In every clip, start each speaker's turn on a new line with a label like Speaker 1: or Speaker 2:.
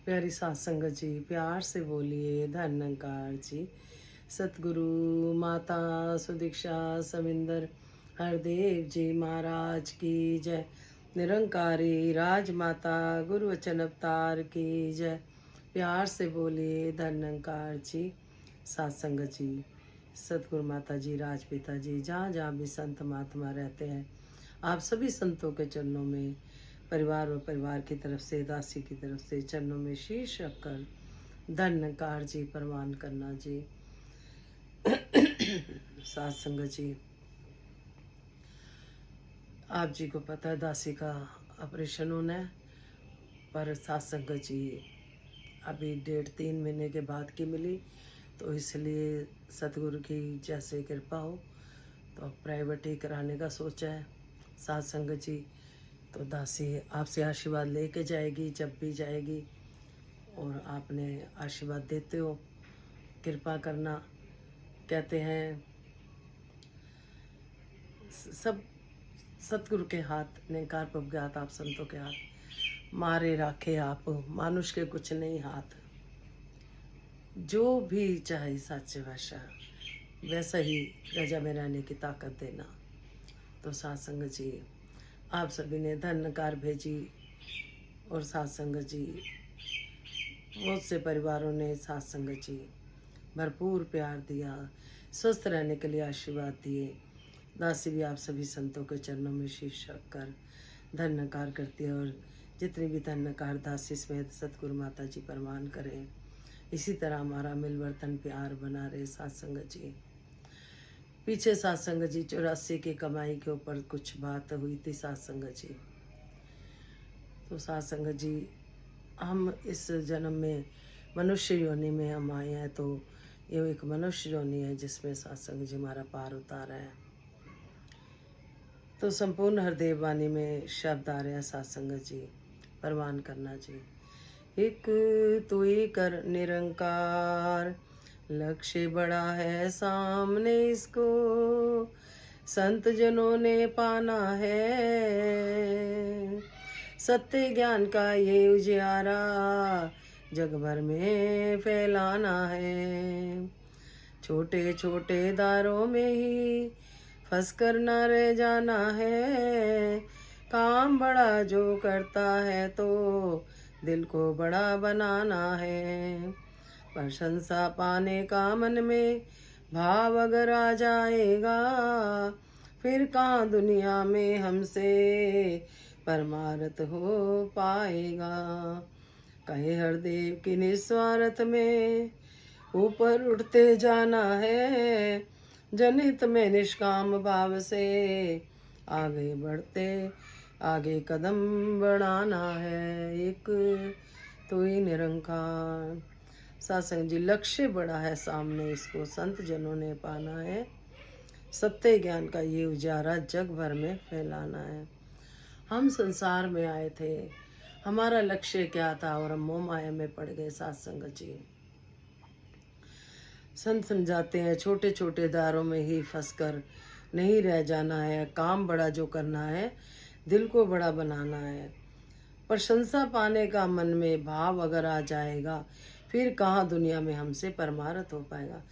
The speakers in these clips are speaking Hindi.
Speaker 1: प्यारी सात संगत जी, प्यार से बोलिए धन निरंकार जी। सतगुरु माता सुदीक्षा सविंदर हरदेव जी महाराज की जय। निरंकारी राजमाता गुरु वचन अवतार की जय। प्यार से बोलिए धन निरंकार जी। सात संगत जी, सतगुरु माता जी, राजपिता जी, जहाँ जहाँ भी संत महात्मा रहते हैं, आप सभी संतों के चरणों में परिवार और परिवार की तरफ से, दासी की तरफ से चरणों में शीश रखकर धन्यकार जी प्रवान करना जी। सात संगत जी, आप जी को पता है दासी का ऑपरेशन होना है, पर सात संगत जी अभी डेट 3 महीने के बाद की मिली, तो इसलिए सतगुरु की जैसे कृपा हो तो प्राइवेट ही कराने का सोचा है। सात संगत जी, तो दासी आपसे आशीर्वाद लेके जाएगी जब भी जाएगी, और आपने आशीर्वाद देते हो, कृपा करना। कहते हैं सब सतगुरु के हाथ, निरंकार प्रभु के हाथ, आप संतों के हाथ, मारे राखे आप मानुष के कुछ नहीं हाथ। जो भी चाहे सच्चे भाषा वैसा ही रजा में रहने की ताकत देना। तो सात संगत जी, आप सभी ने धन्यकार भेजी, और सात संगत जी बहुत से परिवारों ने सात संगत जी भरपूर प्यार दिया, स्वस्थ रहने के लिए आशीर्वाद दिए। दासी भी आप सभी संतों के चरणों में शीश रखकर धन्यकार करती है, और जितनी भी धन्यकार दासी समेत सतगुरु माता जी परवान करें। इसी तरह हमारा मिलवर्तन प्यार बना रहे। सात संगत जी, पीछे सात संगत जी 84 की कमाई के ऊपर कुछ बात हुई थी सात संगत जी। तो सात संगत जी, हम इस जन्म में मनुष्य योनि में हम आए हैं, तो ये एक मनुष्य योनि है जिसमें सात संगत जी हमारा पार उतारा है। तो संपूर्ण हरदेव वाणी में शब्द आ रहे हैं सात संगत जी, परवान करना जी। एक तू ही कर निरंकार, लक्ष्य बड़ा है सामने इसको, संत जनों ने पाना है। सत्य ज्ञान का ये उजियारा जग भर में फैलाना है। छोटे छोटे दारों में ही फंस कर न रह जाना है। काम बड़ा जो करता है तो दिल को बड़ा बनाना है। प्रशंसा पाने का मन में भाव अगर आ जाएगा, फिर कहाँ दुनिया में हमसे परमारथ हो पाएगा। कहे हरदेव की निस्वार्थ में ऊपर उठते जाना है। जनहित में निष्काम भाव से आगे बढ़ते, आगे कदम बढ़ाना है। एक तो ही निरंकार। सासंग जी, लक्ष्य बड़ा है सामने इसको, संत जनों ने पाना है। सत्य ज्ञान का ये उजारा जग भर में फैलाना है। हम संसार में आए थे, हमारा लक्ष्य क्या था, और हम मोह माया में पड़ गए। सात संगत जी, संत समझाते हैं छोटे छोटे दारों में ही फंसकर नहीं रह जाना है। काम बड़ा जो करना है, दिल को बड़ा बनाना है। प्रशंसा पाने का मन में भाव अगर आ जाएगा, फिर कहाँ दुनिया में हमसे परमारथ हो पाएगा।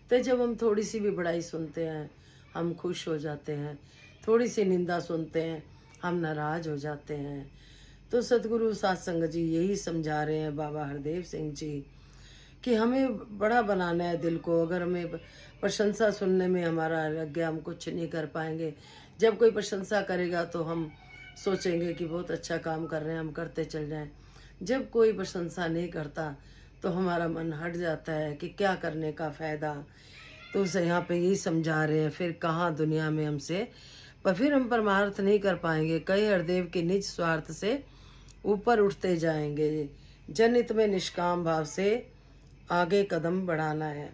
Speaker 1: तो जब हम थोड़ी सी भी बड़ाई सुनते हैं हम खुश हो जाते हैं, थोड़ी सी निंदा सुनते हैं हम नाराज हो जाते हैं। तो सतगुरु सत्संग जी यही समझा रहे हैं, बाबा हरदेव सिंह जी, कि हमें बड़ा बनाना है दिल को। अगर हमें प्रशंसा सुनने में हमारा लग गया, हम कुछ नहीं कर पाएंगे। जब कोई प्रशंसा करेगा तो हम सोचेंगे कि बहुत अच्छा काम कर रहे हैं, हम करते चल जाएं। जब कोई प्रशंसा नहीं करता तो हमारा मन हट जाता है कि क्या करने का फ़ायदा। तो उसे यहाँ पे यही समझा रहे हैं, फिर कहाँ दुनिया में हमसे, पर फिर हम परमार्थ नहीं कर पाएंगे। कई हरदेव के निज स्वार्थ से ऊपर उठते जाएंगे। जनहित में निष्काम भाव से आगे कदम बढ़ाना है।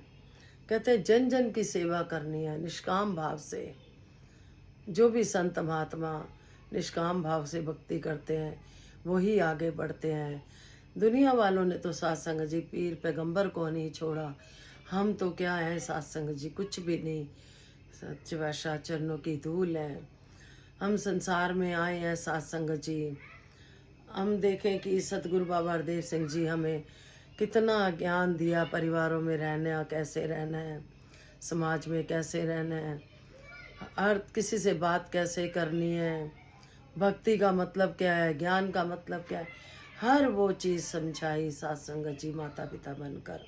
Speaker 1: कहते हैं जन जन की सेवा करनी है निष्काम भाव से। जो भी संत महात्मा निष्काम भाव से भक्ति करते हैं वही आगे बढ़ते हैं। दुनिया वालों ने तो सत्संग जी पीर पैगंबर को नहीं छोड़ा, हम तो क्या है सत्संग जी, कुछ भी नहीं, सच वैसा चरणों की धूल है। हम संसार में आए हैं सत्संग जी, हम देखें कि सतगुरु बाबा हरदेव सिंह जी हमें कितना ज्ञान दिया, परिवारों में रहना कैसे रहना है, समाज में कैसे रहना है, हर किसी से बात कैसे करनी है, भक्ति का मतलब क्या है, ज्ञान का मतलब क्या है, हर वो चीज़ समझाई सात संगत जी माता पिता बनकर।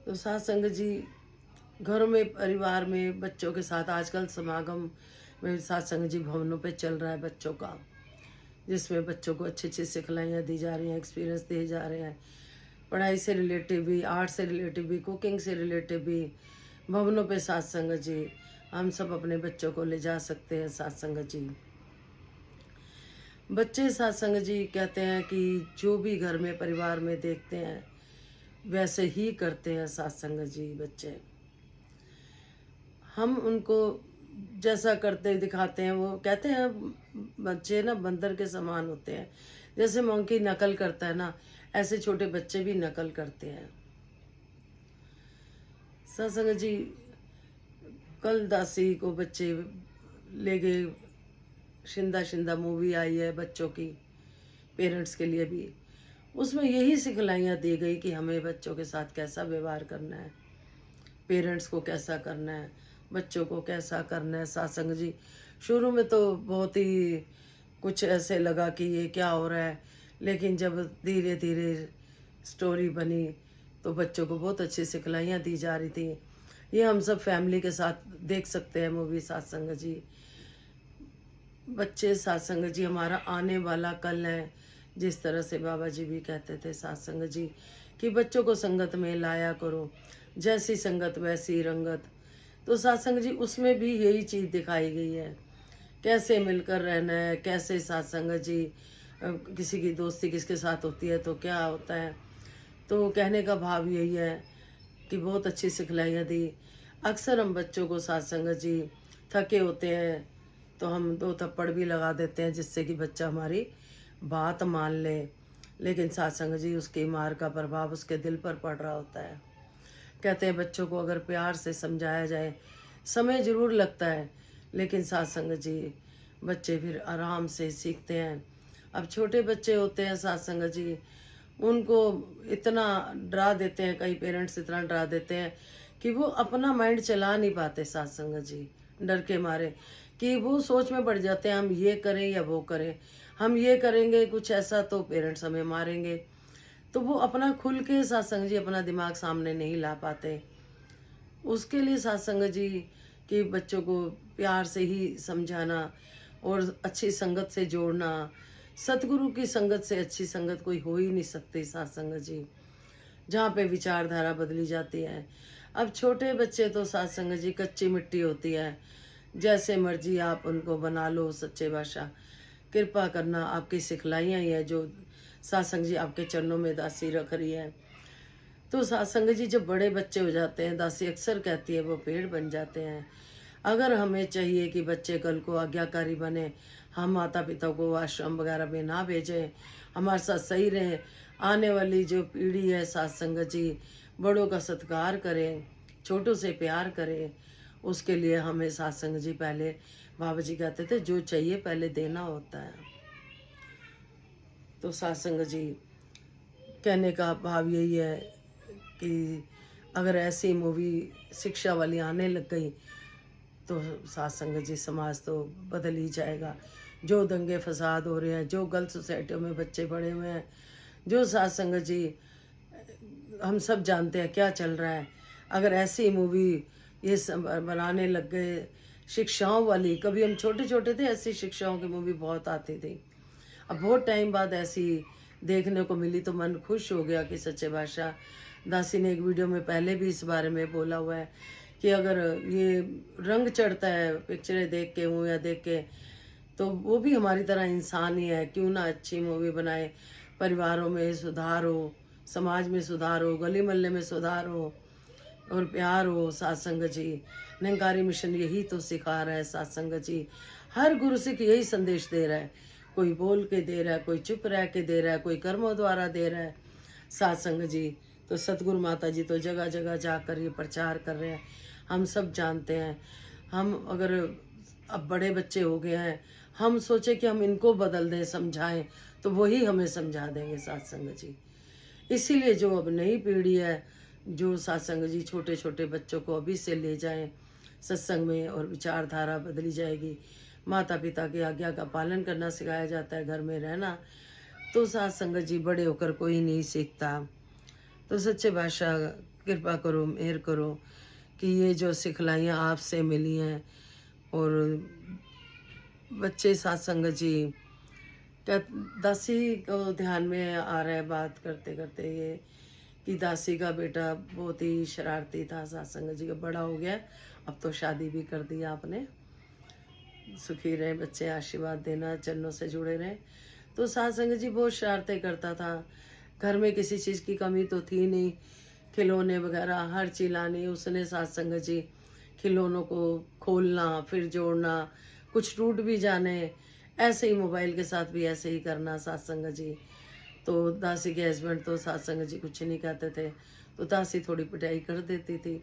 Speaker 1: तो सात संगत जी घरों में, परिवार में, बच्चों के साथ आजकल समागम में सात संगत जी भवनों पे चल रहा है बच्चों का, जिसमें बच्चों को अच्छी अच्छी सिखलाइयाँ दी जा रही हैं, एक्सपीरियंस दिए जा रहे हैं, पढ़ाई से रिलेटिव भी, आर्ट से रिलेटिव भी, कुकिंग से रिलेटिव भी। भवनों पे सात संगत जी, हम सब अपने बच्चों को ले जा सकते हैं सात संगत जी। बच्चे सात संगत जी कहते हैं कि जो भी घर में परिवार में देखते हैं वैसे ही करते हैं सात संगत जी बच्चे। हम उनको जैसा करते दिखाते हैं, वो कहते हैं बच्चे ना बंदर के समान होते हैं, जैसे मंकी नकल करता है ना, ऐसे छोटे बच्चे भी नकल करते हैं। सात संगत जी कल दासी को बच्चे ले गए, शिंदा शिंदा मूवी आई है बच्चों की, पेरेंट्स के लिए भी, उसमें यही सिखलाइयाँ दी गई कि हमें बच्चों के साथ कैसा व्यवहार करना है, पेरेंट्स को कैसा करना है, बच्चों को कैसा करना है। सात संगत जी शुरू में तो बहुत ही कुछ ऐसे लगा कि ये क्या हो रहा है, लेकिन जब धीरे धीरे स्टोरी बनी तो बच्चों को बहुत अच्छी सिखलाइयाँ दी जा रही थी। ये हम सब फैमिली के साथ देख सकते हैं मूवी सात संगत जी। बच्चे सात संगत जी हमारा आने वाला कल है, जिस तरह से बाबा जी भी कहते थे सात संगत जी कि बच्चों को संगत में लाया करो, जैसी संगत वैसी रंगत। तो सात संगत जी उसमें भी यही चीज़ दिखाई गई है, कैसे मिलकर रहना है, कैसे सात संगत जी किसी की दोस्ती किसके साथ होती है तो क्या होता है। तो कहने का भाव यही है कि बहुत अच्छी सिखलाइयाँ दी। अक्सर हम बच्चों को सात संगत जी थके होते हैं तो हम दो थप्पड़ भी लगा देते हैं जिससे कि बच्चा हमारी बात मान ले, लेकिन सात संगत जी उसकी मार का प्रभाव उसके दिल पर पड़ रहा होता है। कहते हैं बच्चों को अगर प्यार से समझाया जाए, समय ज़रूर लगता है, लेकिन सात संगत जी बच्चे फिर आराम से सीखते हैं। अब छोटे बच्चे होते हैं सात संगत जी, उनको इतना डरा देते हैं, कई पेरेंट्स इतना डरा देते हैं कि वो अपना माइंड चला नहीं पाते सात संगत जी, डर के मारे, कि वो सोच में पड़ जाते हैं हम ये करें या वो करें, हम ये करेंगे कुछ ऐसा तो पेरेंट्स हमें मारेंगे। तो वो अपना खुल के सात संगत जी अपना दिमाग सामने नहीं ला पाते। उसके लिए सात संगत जी कि बच्चों को प्यार से ही समझाना और अच्छी संगत से जोड़ना। सतगुरु की संगत से अच्छी संगत कोई हो ही नहीं सकती सात संगत जी, जहाँ पे विचारधारा बदली जाती है। अब छोटे बच्चे तो सात संगत जी कच्ची मिट्टी होती है, जैसे मर्जी आप उनको बना लो। सच्चे बादशाह कृपा करना, आपकी सिखलाइयाँ ही है जो सात संगत जी आपके चरणों में दासी रख रही है। तो सात संगत जी जब बड़े बच्चे हो जाते हैं, दासी अक्सर कहती है वो पेड़ बन जाते हैं। अगर हमें चाहिए कि बच्चे कल को आज्ञाकारी बने, हम माता पिता को आश्रम वगैरह में ना भेजें, हमारे साथ सही रहें, आने वाली जो पीढ़ी है सात संगत जी बड़ों का सत्कार करें, छोटों से प्यार करें, उसके लिए हमें सात संगत जी पहले, बाबा जी कहते थे जो चाहिए पहले देना होता है। तो सात संगत जी कहने का भाव यही है कि अगर ऐसी मूवी शिक्षा वाली आने लग गई तो सात संगत जी समाज तो बदल ही जाएगा। जो दंगे फसाद हो रहे हैं, जो गलत सोसाइटियों में बच्चे पड़े हुए हैं, जो सात संगत जी हम सब जानते हैं क्या चल रहा है। अगर ऐसी मूवी ये बनाने लग गए शिक्षाओं वाली, कभी हम छोटे छोटे थे ऐसी शिक्षाओं की मूवी बहुत आती थी, अब बहुत टाइम बाद ऐसी देखने को मिली तो मन खुश हो गया कि सच्चे बादशाह दासी ने एक वीडियो में पहले भी इस बारे में बोला हुआ है कि अगर ये रंग चढ़ता है पिक्चरें देख के हूँ या देख के, तो वो भी हमारी तरह इंसान ही है, क्यों ना अच्छी मूवी बनाए, परिवारों में सुधार हो, समाज में सुधार हो, गली मोहल्ले में सुधार हो और प्यार हो। सात संगत जी निरंकारी मिशन यही तो सिखा रहा है। सात संगत जी हर गुरु सिख यही संदेश दे रहा है, कोई बोल के दे रहा है, कोई चुप रह के दे रहा है, कोई कर्मों द्वारा दे रहा है। सात संगत जी तो सतगुरु माता जी तो जगह जगह जाकर ये प्रचार कर रहे हैं, हम सब जानते हैं। हम अगर अब बड़े बच्चे हो गए हैं, हम सोचे कि हम इनको बदल दें, समझाएं, तो वही हमें समझा देंगे सत्संग जी। इसीलिए जो अब नई पीढ़ी है, जो सत्संग जी छोटे छोटे बच्चों को अभी से ले जाएं सत्संग में, और विचारधारा बदली जाएगी। माता पिता की आज्ञा का पालन करना सिखाया जाता है, घर में रहना। तो सत्संग जी बड़े होकर कोई नहीं सीखता। तो सच्चे बादशाह कृपा करो, मेहर करो कि ये जो सिखलाइयाँ आपसे मिली हैं, और बच्चे सत्संग जी क्या, दासी को ध्यान में आ रहा है बात करते करते ये, कि दासी का बेटा बहुत ही शरारती था, सत्संग जी का बड़ा हो गया, अब तो शादी भी कर दी आपने। सुखी रहे बच्चे, आशीर्वाद देना, चरणों से जुड़े रहे। तो सत्संग जी बहुत शरारतें करता था। घर में किसी चीज़ की कमी तो थी नहीं, खिलौने वगैरह हर चीज़ लानी उसने। सत्संग जी खिलौनों को खोलना, फिर जोड़ना, कुछ टूट भी जाने, ऐसे ही मोबाइल के साथ भी ऐसे ही करना सत्संग जी। तो दासी के हस्बैंड तो सत्संग जी कुछ नहीं कहते थे, तो दासी थोड़ी पिटाई कर देती थी,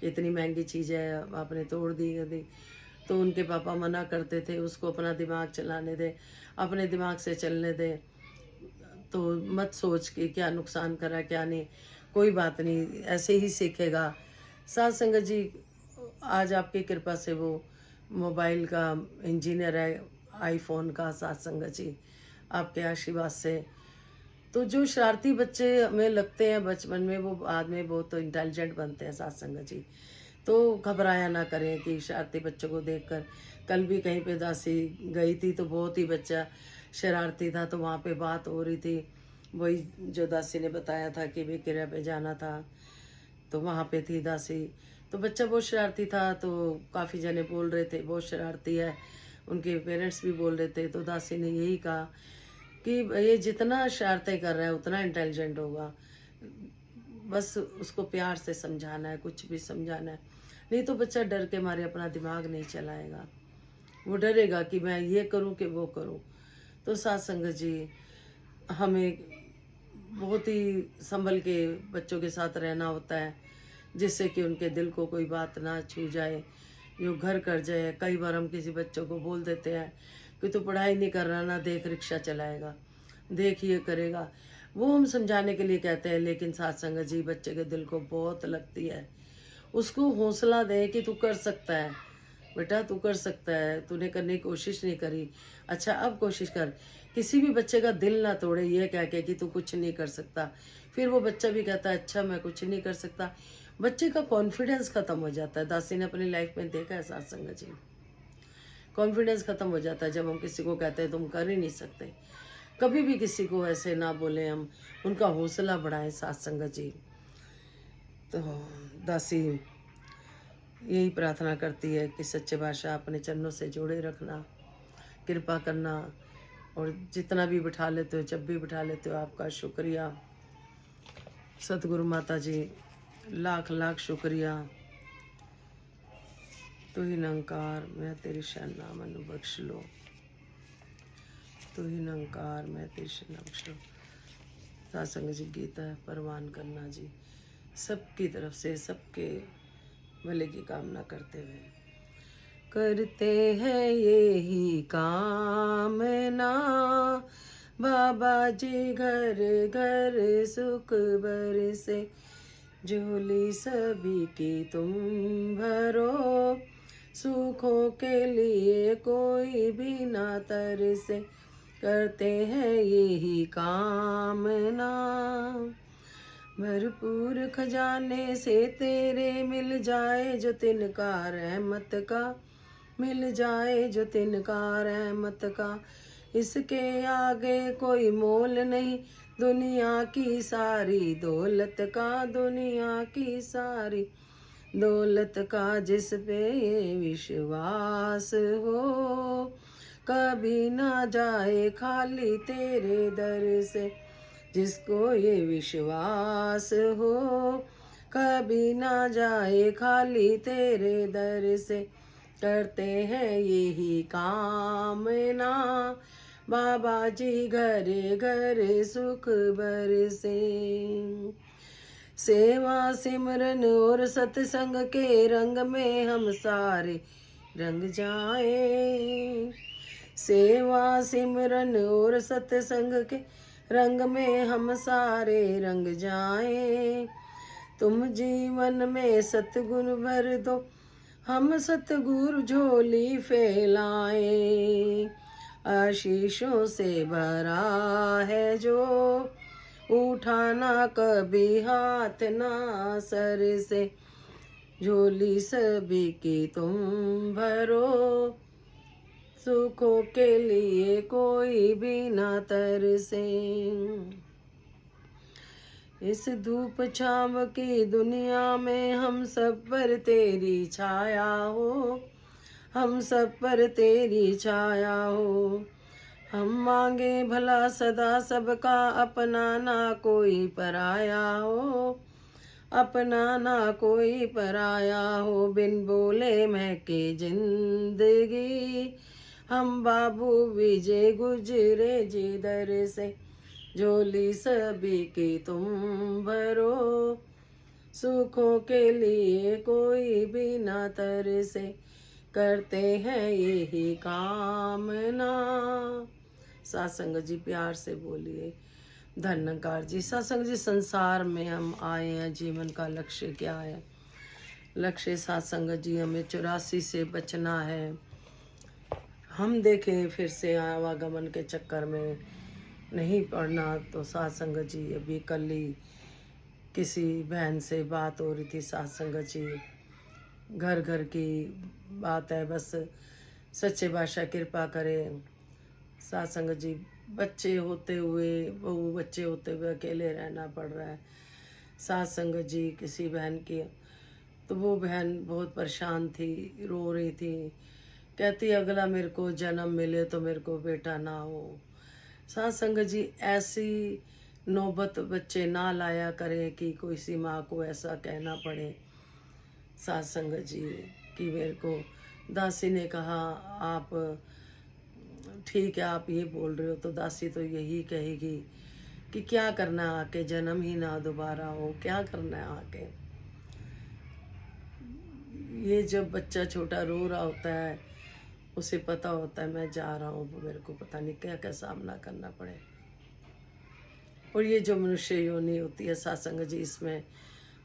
Speaker 1: इतनी महंगी चीज़ है आपने तोड़ दी। तो उनके पापा मना करते थे, उसको अपना दिमाग चलाने दे, अपने दिमाग से चलने दे, तो मत सोच कि क्या नुकसान करा क्या नहीं, कोई बात नहीं, ऐसे ही सीखेगा। सत्संग जी आज आपकी कृपा से वो मोबाइल का इंजीनियर है, आईफोन का, सत्संग जी आपके आशीर्वाद से। तो जो शरारती बच्चे हमें लगते हैं बचपन में, वो बाद में बहुत इंटेलिजेंट बनते हैं सत्संग जी। तो घबराया ना करें कि शरारती बच्चों को देखकर। कल भी कहीं पे दासी गई थी तो बहुत ही बच्चा शरारती था, तो वहाँ पे बात हो रही थी, वही जो दासी ने बताया था कि विक्रिया पे जाना था, तो वहाँ पे थी दासी। तो बच्चा बहुत शरारती था, तो काफ़ी जने बोल रहे थे बहुत शरारती है, उनके पेरेंट्स भी बोल रहे थे। तो दासी ने यही कहा कि ये जितना शरारतें कर रहा है उतना इंटेलिजेंट होगा, बस उसको प्यार से समझाना है, कुछ भी समझाना है। नहीं तो बच्चा डर के मारे अपना दिमाग नहीं चलाएगा, वो डरेगा कि मैं ये करूं कि वो करूं। तो सत्संग जी हमें बहुत ही संभल के बच्चों के साथ रहना होता है, जिससे कि उनके दिल को कोई बात ना छू जाए, जो घर कर जाए। कई बार हम किसी बच्चों को बोल देते हैं कि तू पढ़ाई नहीं कर रहा ना, देख रिक्शा चलाएगा, देख ये करेगा, वो हम समझाने के लिए कहते हैं, लेकिन सत्संग जी बच्चे के दिल को बहुत लगती है। उसको हौसला दे कि तू कर सकता है बेटा, तू कर सकता है, तूने करने की कोशिश नहीं करी, अच्छा अब कोशिश कर। किसी भी बच्चे का दिल ना तोड़े ये कह के कि तू कुछ नहीं कर सकता, फिर वो बच्चा भी कहता है अच्छा मैं कुछ नहीं कर सकता, बच्चे का कॉन्फिडेंस खत्म हो जाता है। दासी ने अपनी लाइफ में देखा है सत्संग जी, कॉन्फिडेंस खत्म हो जाता है जब हम किसी को कहते हैं तुम कर ही नहीं सकते। कभी भी किसी को ऐसे ना बोले, हम उनका हौसला बढ़ाएं सत्संग जी। तो दासी यही प्रार्थना करती है कि सच्चे बादशाह अपने चरणों से जोड़े रखना, कृपा करना, और जितना भी बिठा लेते हो, जब भी बिठा लेते हो, आपका शुक्रिया। सतगुरु माता जी लाख लाख शुक्रिया। तू ही निरंकार मैं तेरी शरणा मनु बख्श लो, तू ही निरंकार मैं तेरी शरणा बख्श लो। सत्संग जी गीता है परवान करना जी, सबकी तरफ से सबके भले की कामना करते हुए करते हैं यही कामना, बाबा जी घर घर सुख बरसे, झोली सभी की तुम भरो, सुखों के लिए कोई भी ना तरसे, करते हैं यही कामना। भरपूर खजाने से तेरे मिल जाए जो तिनका रहमत का, मिल जाए जो तिनका रहमत का, इसके आगे कोई मोल नहीं, दुनिया की सारी दौलत का, दुनिया की सारी दौलत का, जिस पे ये विश्वास हो, कभी ना जाए खाली तेरे दर से, जिसको ये विश्वास हो, कभी ना जाए खाली तेरे दर से, करते हैं यही कामना, बाबा जी घरे घरे सुख बरसे। सेवा सिमरन और सत्संग के रंग में हम सारे रंग जाए, सेवा सिमरन और सत्संग के रंग में हम सारे रंग जाएं। तुम जीवन में सतगुण भर दो, हम सतगुरु झोली फैलाएं। आशीषों से भरा है जो, उठाना कभी हाथ ना सर से। झोली सभी की तुम भरो, सुखों के लिए कोई भी ना तरसे। इस धूप छाव की दुनिया में हम सब पर तेरी छाया हो, हम सब पर तेरी छाया हो। हम मांगे भला सदा सबका, अपना ना कोई पराया हो, अपना ना कोई पराया हो। बिन बोले महके जिंदगी, हम बाबू विजय गुजरे जिधर से। झोली सभी की तुम भरो, सुखों के लिए कोई भी ना तरसे। करते हैं यही कामना। सत्संग जी प्यार से बोलिए। धन्यकार जी। सत्संग जी, संसार में हम आए हैं, जीवन का लक्ष्य क्या है? लक्ष्य सत्संग जी हमें 84 से बचना है। हम देखें फिर से आवागमन के चक्कर में नहीं पढ़ना। तो सत्संग जी अभी कल ही किसी बहन से बात हो रही थी, सत्संग जी घर घर की बात है, बस सच्चे बादशाह कृपा करे। सत्संग जी बच्चे होते हुए, बहू बच्चे होते हुए अकेले रहना पड़ रहा है। सत्संग जी किसी बहन की, तो वो बहन बहुत परेशान थी, रो रही थी, कहती अगला मेरे को जन्म मिले तो मेरे को बेटा ना हो। सत्संग जी ऐसी नौबत बच्चे ना लाया करें कि कोई सी माँ को ऐसा कहना पड़े। सत्संग जी कि मेरे को दासी ने कहा आप ठीक है, आप ये बोल रहे हो, तो दासी तो यही कहेगी कि क्या करना है आके, जन्म ही ना दोबारा हो, क्या करना है आके। ये जब बच्चा छोटा रो रहा होता है, उसे पता होता है मैं जा रहा हूँ, मेरे को पता नहीं क्या क्या सामना करना पड़े। और ये जो मनुष्य योनि होती है सत्संग जी, इसमें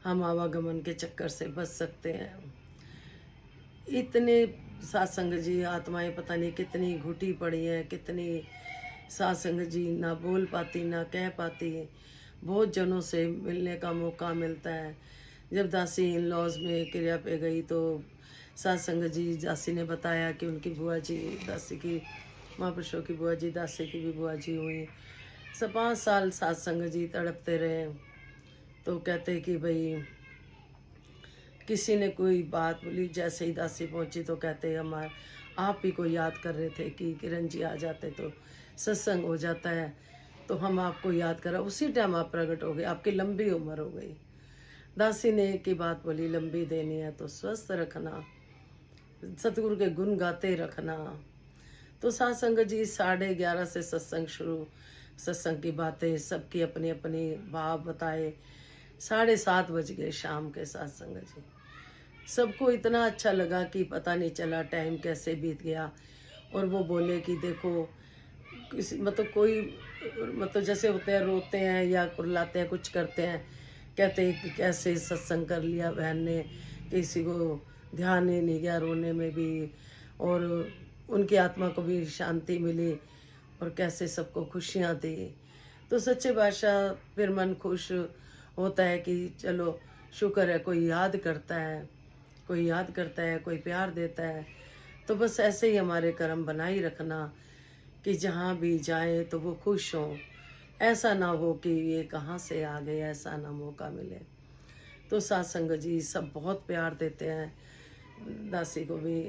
Speaker 1: हम आवागमन के चक्कर से बच सकते हैं। इतने सत्संग जी आत्माएं पता नहीं कितनी घुटी पड़ी हैं, कितनी सत्संग जी ना बोल पाती ना कह पाती। बहुत जनों से मिलने का मौका मिलता है। जब दासी इन लॉज में क्रिया पे गई तो सत्संग जी दासी ने बताया कि उनकी बुआ जी, दासी की महापुरुषों की बुआ जी, दासी की भी बुआ जी हुई। 5 साल सत्संग जी तड़पते रहे। तो कहते कि भाई किसी ने कोई बात बोली, जैसे ही दासी पहुंची तो कहते हमारे आप ही को याद कर रहे थे कि किरण जी आ जाते तो सत्संग हो जाता है, तो हम आपको याद करा, उसी टाइम आप प्रकट हो गए, आपकी लंबी उम्र हो गई। दासी ने एक ही बात बोली, लंबी देनी है तो स्वस्थ रखना, सतगुरु के गुण गाते रखना। तो सत्संग जी 11:30 से सत्संग शुरू, सत्संग की बातें सबकी अपनी अपनी भाव बताए। 7:30 बज गए शाम के सत्संग जी। सबको इतना अच्छा लगा कि पता नहीं चला टाइम कैसे बीत गया। और वो बोले कि देखो किसी मतलब कोई मतलब जैसे होते हैं, रोते हैं या कुर्लाते हैं, कुछ करते हैं, कहते हैं कि कैसे सत्संग कर लिया बहन ने, किसी को ध्यान ही नहीं गया रोने में भी, और उनकी आत्मा को भी शांति मिली, और कैसे सबको खुशियाँ दी। तो सच्चे बादशाह फिर मन खुश होता है कि चलो शुक्र है, कोई याद करता है, कोई याद करता है, कोई प्यार देता है। तो बस ऐसे ही हमारे कर्म बनाए रखना कि जहाँ भी जाए तो वो खुश हों। ऐसा ना हो कि ये कहाँ से आ गए, ऐसा ना मौका मिले। तो सत्संग जी सब बहुत प्यार देते हैं। दासी को भी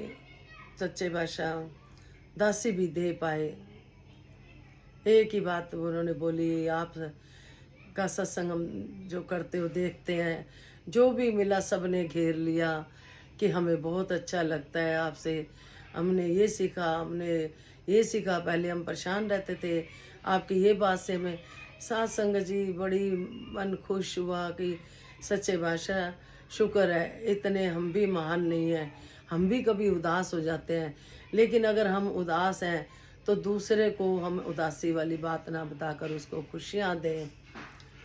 Speaker 1: सच्चे बादशाह दासी भी दे पाए। एक ही बात उन्होंने बोली, आप का सत्संग हम जो करते हो देखते हैं, जो भी मिला सब ने घेर लिया कि हमें बहुत अच्छा लगता है आपसे। हमने ये सीखा, हमने ये सीखा, पहले हम परेशान रहते थे, आपकी ये बात से हमें सत्संग जी बड़ी मन खुश हुआ कि सच्चे बादशाह शुक्र है, इतने हम भी महान नहीं हैं, हम भी कभी उदास हो जाते हैं, लेकिन अगर हम उदास हैं तो दूसरे को हम उदासी वाली बात ना बताकर उसको खुशियाँ दें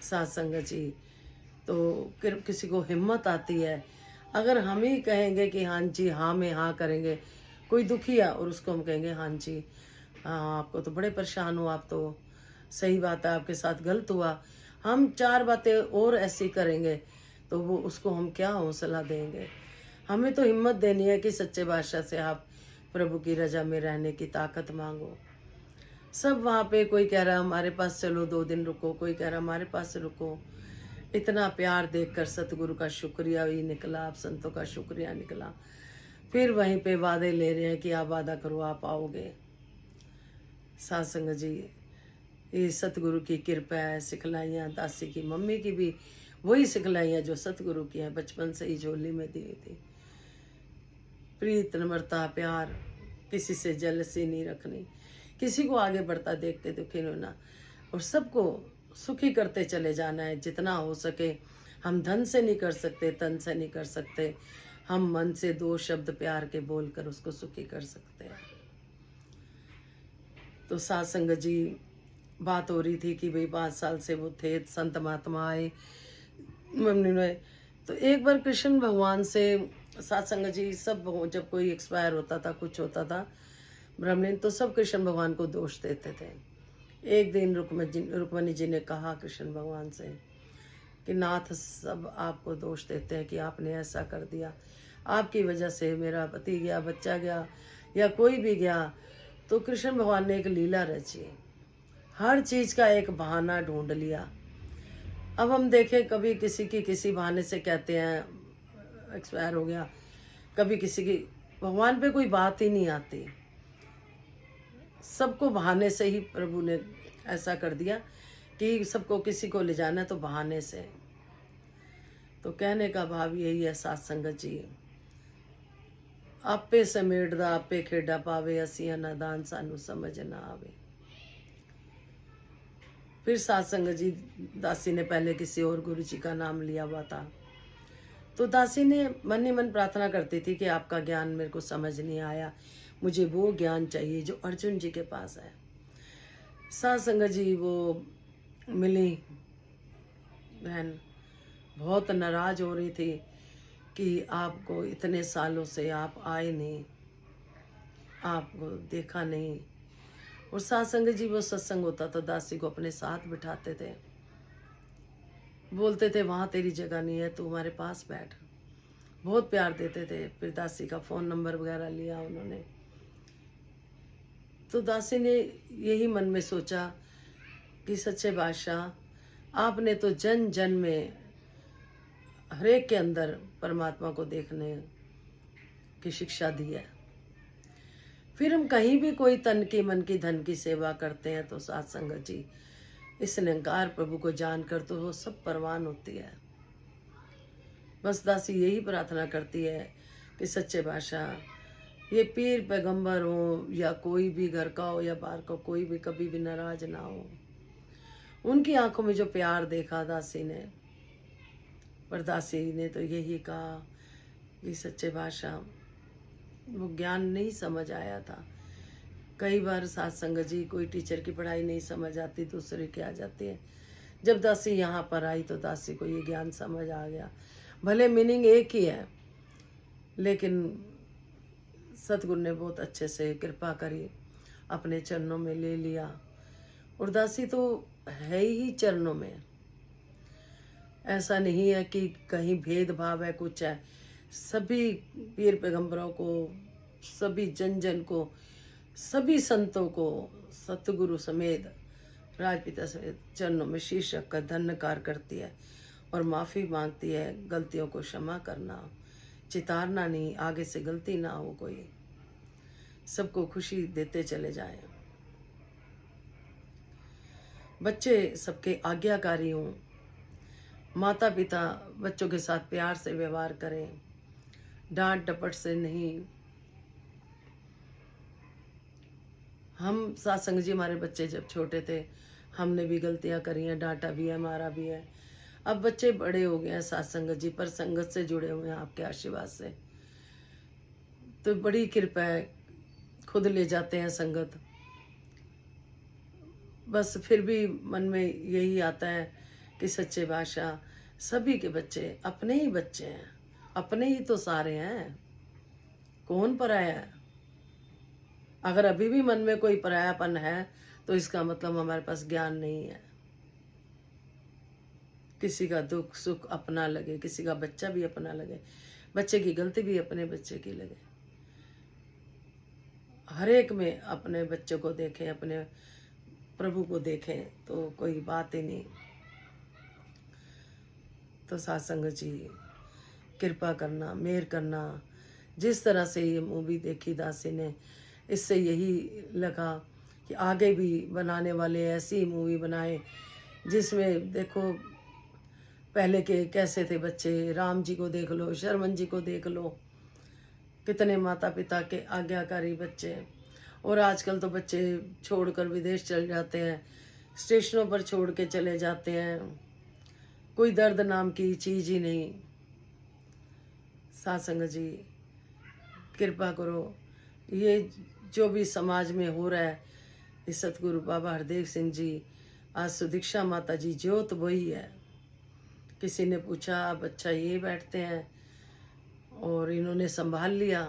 Speaker 1: साथ संगत जी, तो किसी को हिम्मत आती है। अगर हम ही कहेंगे कि हाँ जी हाँ में हाँ करेंगे, कोई दुखी है और उसको हम कहेंगे हाँ जी हाँ आपको तो बड़े परेशान हो, आप तो सही बात है आपके साथ गलत हुआ, हम 4 बातें और ऐसी करेंगे तो वो उसको हम क्या हौसला देंगे। हमें तो हिम्मत देनी है कि सच्चे बादशाह से आप प्रभु की रजा में रहने की ताकत मांगो। सब वहाँ पे कोई कह रहा हमारे पास चलो 2 दिन रुको, कोई कह रहा हमारे पास रुको। इतना प्यार देखकर सतगुरु का शुक्रिया ही निकला, आप संतों का शुक्रिया निकला। फिर वहीं पे वादे ले रहे हैं कि आप वादा करो आप आओगे। साथ संगत जी, ये सतगुरु की कृपा है। सिखलाइयाँ दासी की मम्मी की भी वही सिखलाइयाँ जो सतगुरु की हैं, बचपन से ही झोली में दी थी। प्रीत, नम्रता, प्यार, किसी से जलसी नहीं रखनी, किसी को आगे बढ़ता देखते दुखी नहीं होना, और सबको सुखी करते चले जाना है जितना हो सके। हम धन से नहीं कर सकते, तन से नहीं कर सकते, हम मन से 2 शब्द प्यार के बोलकर उसको सुखी कर सकते हैं। तो साथ संगत जी, बात हो रही थी कि भाई 5 साल से वो थे, संत महात्मा आए मम्मी ने। तो एक बार कृष्ण भगवान से साथ संगत जी सब जब कोई एक्सपायर होता था, कुछ होता था ब्राह्मण, तो सब कृष्ण भगवान को दोष देते थे। एक दिन रुक्मणी जी ने कहा कृष्ण भगवान से कि नाथ सब आपको दोष देते हैं कि आपने ऐसा कर दिया, आपकी वजह से मेरा पति गया, बच्चा गया या कोई भी गया। तो कृष्ण भगवान ने एक लीला रची, हर चीज़ का एक बहाना ढूंढ लिया। अब हम देखें, कभी किसी की किसी बहाने से कहते हैं एक्सपायर हो गया, कभी किसी की, भगवान पे कोई बात ही नहीं आती, सबको बहाने से ही प्रभु ने ऐसा कर दिया कि सबको किसी को ले जाना है तो बहाने से। तो कहने का भाव यही है साथ संगत जी, आपे समेटदा आपे खेड़ा पावे, असिया नादान सानू समझ ना आवे। फिर साथ संगत जी, दासी ने पहले किसी और गुरु जी का नाम लिया हुआ था, तो दासी ने मन ही मन प्रार्थना करती थी कि आपका ज्ञान मेरे को समझ नहीं आया, मुझे वो ज्ञान चाहिए जो अर्जुन जी के पास है। साथ संगत जी, वो मिली बहन, बहुत नाराज हो रही थी कि आपको इतने सालों से आप आए नहीं, आपको देखा नहीं। और साथ संगत जी, वो सत्संग होता तो दासी को अपने साथ बिठाते थे, बोलते थे वहाँ तेरी जगह नहीं है, तू हमारे पास बैठ, बहुत प्यार देते थे। फिर दासी का फ़ोन नंबर वगैरह लिया उन्होंने। तो दासी ने यही मन में सोचा कि सच्चे बादशाह, आपने तो जन जन में हरेक के अंदर परमात्मा को देखने की शिक्षा दी है। फिर हम कहीं भी कोई तन की मन की धन की सेवा करते हैं तो साथ संगत जी, इस निरंकार प्रभु को जानकर तो वो सब परवान होती है। बस दासी यही प्रार्थना करती है कि सच्चे बादशाह, ये पीर पैगंबर हो या कोई भी घर का हो या बाहर का, कोई भी कभी भी नाराज ना हो। उनकी आंखों में जो प्यार देखा दासी ने, पर दासी ने तो यही कहा कि सच्चे बादशाह, वो ज्ञान नहीं समझ आया था। कई बार साथ संगत जी, कोई टीचर की पढ़ाई नहीं समझ आती, दूसरे की आ जाती है। जब दासी यहाँ पर आई तो दासी को ये ज्ञान समझ आ गया। भले मीनिंग एक ही है, लेकिन सतगुरु ने बहुत अच्छे से कृपा करी, अपने चरणों में ले लिया। और दासी तो है ही चरणों में, ऐसा नहीं है कि कहीं भेदभाव है, कुछ है। सभी पीर पैगंबरों को, सभी जन जन को, सभी संतों को सतगुरु समेत, राजपिता समेत चरणों में शीश रखकर धन्यकार करती है और माफ़ी मांगती है। गलतियों को क्षमा करना, चितारना नहीं, आगे से गलती ना हो कोई, सबको खुशी देते चले जाएं। बच्चे सबके आज्ञाकारी हों, माता पिता बच्चों के साथ प्यार से व्यवहार करें, डांट डपट से नहीं। हम साथ संग जी, हमारे बच्चे जब छोटे थे हमने भी गलतियां करी हैं, डांटा भी है, मारा भी है। अब बच्चे बड़े हो गए हैं साथ संगत जी, पर संगत से जुड़े हुए हैं आपके आशीर्वाद से, तो बड़ी कृपा है, खुद ले जाते हैं संगत, बस फिर भी मन में यही आता है कि सच्चे बादशाह, सभी के बच्चे अपने ही बच्चे हैं, अपने ही तो सारे हैं, कौन पराया है। अगर अभी भी मन में कोई परायापन है तो इसका मतलब हमारे पास ज्ञान नहीं है। किसी का दुख सुख अपना लगे, किसी का बच्चा भी अपना लगे, बच्चे की गलती भी अपने बच्चे की लगे, हर एक में अपने बच्चे को देखें, अपने प्रभु को देखें तो कोई बात ही नहीं। तो सत्संग जी, कृपा करना, मेहर करना। जिस तरह से ये मूवी देखी दासी ने, इससे यही लगा कि आगे भी बनाने वाले ऐसी मूवी बनाए जिसमें देखो पहले के कैसे थे बच्चे, राम जी को देख लो, शर्मन जी को देख लो, कितने माता पिता के आज्ञाकारी बच्चे। और आजकल तो बच्चे छोड़कर विदेश चले जाते हैं, स्टेशनों पर छोड़ के चले जाते हैं, कोई दर्द नाम की चीज़ ही नहीं। सत्संग जी, कृपा करो, ये जो भी समाज में हो रहा है, इस सतगुरु बाबा हरदेव सिंह जी, आज सुदीक्षा माता जी ज्योत वही है। किसी ने पूछा अब अच्छा ये बैठते हैं और इन्होंने संभाल लिया,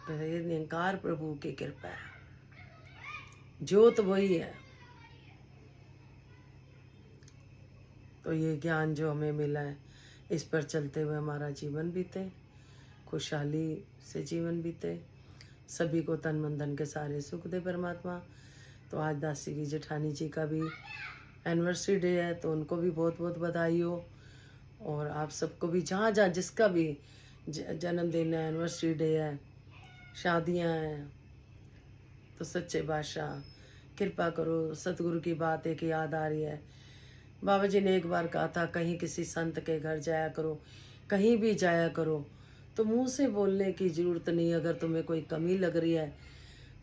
Speaker 1: तो ये निरंकार प्रभु की कृपा है, ज्योत वही है। तो ये ज्ञान जो हमें मिला है, इस पर चलते हुए हमारा जीवन बीते, खुशहाली से जीवन बीते, सभी को तन मन धन के सारे सुख दे परमात्मा। तो आज दासी की जेठानी जी का भी एनिवर्सरी डे है, तो उनको भी बहुत बहुत बधाई हो। और आप सबको भी जहाँ जहाँ जिसका भी जन्मदिन है, एनिवर्सरी डे है, शादियाँ हैं, तो सच्चे बादशाह कृपा करो। सतगुरु की बात एक याद आ रही है, बाबा जी ने एक बार कहा था कहीं किसी संत के घर जाया करो, कहीं भी जाया करो तो मुंह से बोलने की ज़रूरत नहीं। अगर तुम्हें कोई कमी लग रही है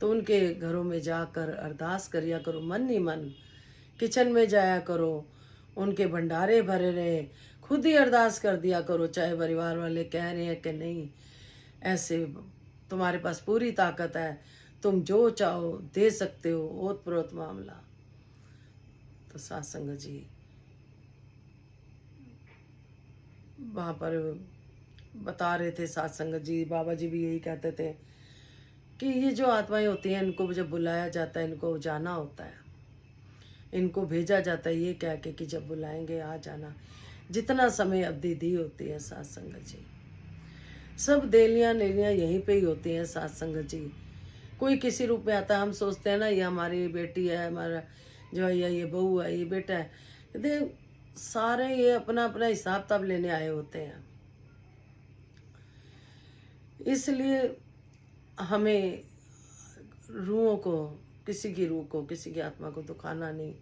Speaker 1: तो उनके घरों में जाकर अरदास करिया करो, मन ही मन। किचन में जाया करो, उनके भंडारे भरे रहे, खुद ही अरदास कर दिया करो, चाहे परिवार वाले कह रहे हैं कि नहीं। ऐसे तुम्हारे पास पूरी ताकत है, तुम जो चाहो दे सकते हो, ओत प्रोत मामला। तो सत्संग जी, वहाँ पर बता रहे थे सत्संग जी, बाबा जी भी यही कहते थे कि ये जो आत्माएं होती हैं, इनको जब बुलाया जाता है, इनको जाना होता है, इनको भेजा जाता है ये कह के कि जब बुलाएंगे आ जाना। जितना समय अवधि दी होती है सत्संग जी, सब देलियाँ नेलियाँ यहीं पे ही होती हैं सत्संग जी। कोई किसी रूप में आता है, हम सोचते हैं ना ये हमारी बेटी है, हमारा जो है ये बहू है, ये बेटा है, देख सारे ये अपना अपना हिसाब तब लेने आए होते हैं। इसलिए हमें रूहों को, किसी की रूह को, किसी की आत्मा को दुखाना नहीं।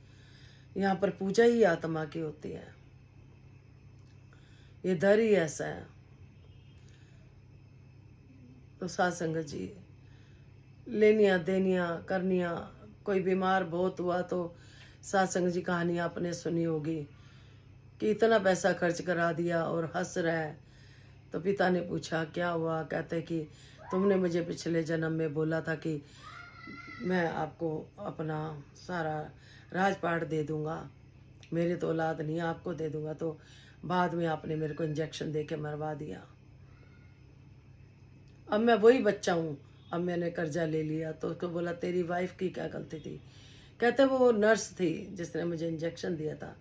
Speaker 1: यहाँ पर पूजा ही आत्मा की होती है, ये दर ही ऐसा है। तो सत्संग जी, लेनिया देनिया करनिया, कोई बीमार बहुत हुआ तो सत्संग जी कहानी आपने सुनी होगी कि इतना पैसा खर्च करा दिया और हंस रहा है। तो पिता ने पूछा क्या हुआ, कहते कि तुमने मुझे पिछले जन्म में बोला था कि मैं आपको अपना सारा राजपाट दे दूंगा, मेरे तो औलाद नहीं, आपको दे दूंगा, तो बाद में आपने मेरे को इंजेक्शन दे के मरवा दिया। अब मैं वही बच्चा हूँ, अब मैंने कर्जा ले लिया। तो उसको बोला तेरी वाइफ की क्या गलती थी, कहते वो नर्स थी जिसने मुझे इंजेक्शन दिया था।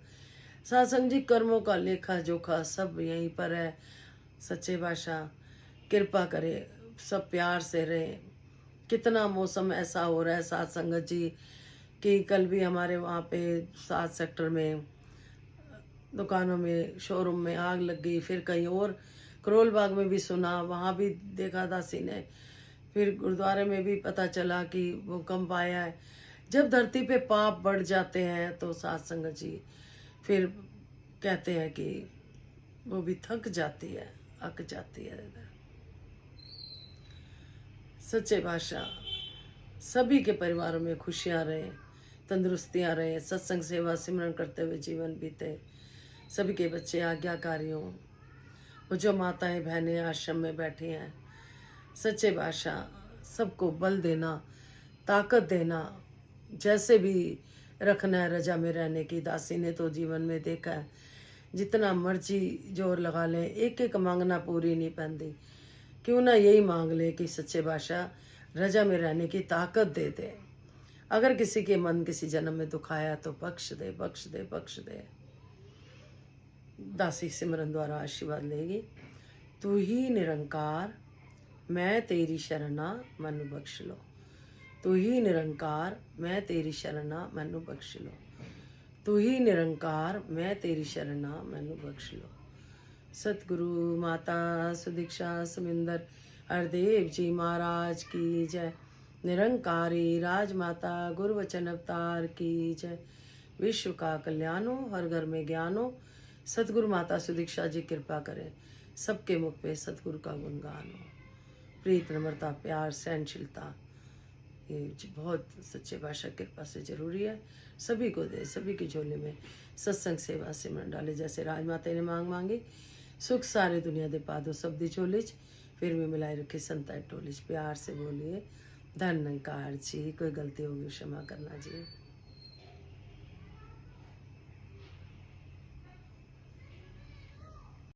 Speaker 1: सत्संग जी, कर्मों का लेखा जोखा सब यहीं पर है। सच्चे बादशाह कृपा करे, सब प्यार से रहे। कितना मौसम ऐसा हो रहा है सत्संग जी कि कल भी हमारे वहाँ पे 7 सेक्टर में दुकानों में, शोरूम में आग लग गई। फिर कहीं और करोल बाग में भी सुना, वहाँ भी देखा दासी ने। फिर गुरुद्वारे में भी पता चला कि भूकंप आया है। जब धरती पे पाप बढ़ जाते हैं तो सत्संग जी फिर कहते हैं कि वो भी थक जाती है, अक जाती है। सच्चे बादशाह सभी के परिवारों में खुशियाँ रहे, तंदुरुस्तियाँ रहे, सत्संग सेवा सिमरन करते हुए जीवन बीते, सभी के बच्चे आज्ञाकारी हों। वो जो माताएं बहनें आश्रम में बैठी हैं, सच्चे बादशाह सबको बल देना, ताकत देना, जैसे भी रखना है रजा में रहने की। दासी ने तो जीवन में देखा है, जितना मर्जी जोर लगा लें, एक एक मांगना पूरी नहीं पाती। क्यों ना यही मांग ले कि सच्चे बादशाह रजा में रहने की ताकत दे दे। अगर किसी के मन किसी जन्म में दुखाया तो बख्श दे, बख्श दे, बख्श दे। दासी सिमरन द्वारा आशीर्वाद लेगी। तू ही निरंकार मैं तेरी शरणा मनु बख्श लो। तू ही निरंकार मैं तेरी शरणा मनु बख्श लो। तू ही निरंकार मैं तेरी शरणा मनु बख्श लो। सतगुरु माता सुदीक्षा सुमिंदर हरदेव जी महाराज की जय। निरंकारी राजमाता गुरुवचन अवतार की जय। विश्व का कल्याणो हर घर में ज्ञानो। सतगुरु माता सुदीक्षा जी कृपा करें, सबके मुख पे सतगुरु का गुणगान हो। प्रीत नम्रता प्यार सहनशीलता ये बहुत सच्चे बादशाह कृपा से जरूरी है। सभी को दे, सभी की झोली में सत्संग सेवा सिमरन डाले। जैसे राजमाता ने मांग मांगी, सुख सारे दुनिया दे पादो सब दी चोलिच, फिर भी मिलाई रखे संताई टोलिच। प्यार से बोलिए धन निरंकार जी। कोई गलती होगी क्षमा करना जी।